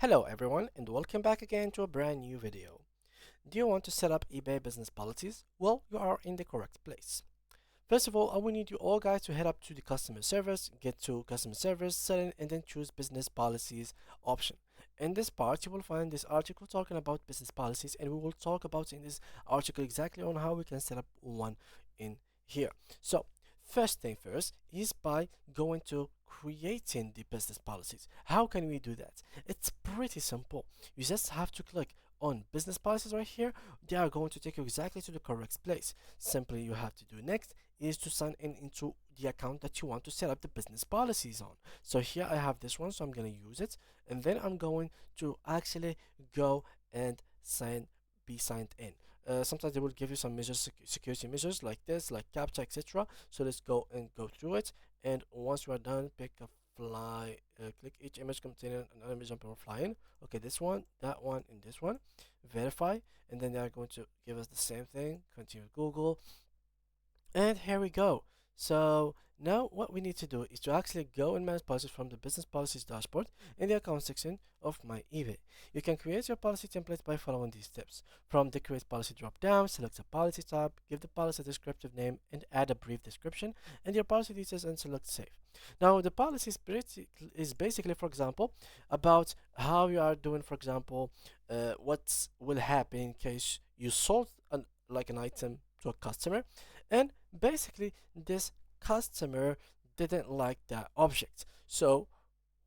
Hello everyone and welcome back again to a brand new video. Do you want to set up eBay business policies? Well, you are in the correct place. First of all, I will need you all guys to head up to the customer service, get to customer service, setting, and then choose business policies option. In this part, you will find this article talking about business policies, and we will talk about in this article exactly on how we can set up one in here. So, first thing first is by going to creating the business policies. How can we do that? It's pretty simple. You just have to click on business policies right here. They are going to take you exactly to the correct place. Simply you have to do next is to sign in into the account that you want to set up the business policies on. So here I have this one, so I'm going to use it, and then I'm going to actually go and be signed in. Sometimes they will give you some measures, security measures like this, like CAPTCHA, etc. So let's go and go through it. And once you are done, pick a fly, click each image containing an image jumper flying. Okay, this one, that one, and this one. Verify, and then they are going to give us the same thing. Continue with Google, and here we go. So now what we need to do is to actually go and manage policies from the business policies dashboard in the account section of my eBay. You can create your policy template by following these steps. From the create policy drop down, select a policy tab, give the policy a descriptive name and add a brief description and your policy details and select save. Now the policy is basically, for example, about how you are doing, for example, what will happen in case you sold like an item to a customer, and basically this customer didn't like that object. So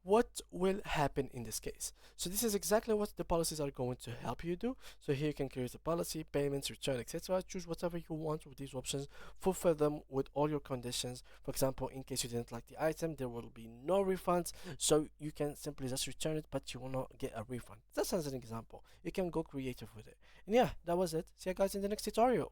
what will happen in this case? So this is exactly what the policies are going to help you do. So here you can create a policy, payments, return, etc. Choose whatever you want with these options, fulfill them with all your conditions. For example, in case you didn't like the item, there will be no refunds, so you can simply just return it, but you will not get a refund. That's as an example. You can go creative with it. And yeah, that was it. See you guys in the next tutorial.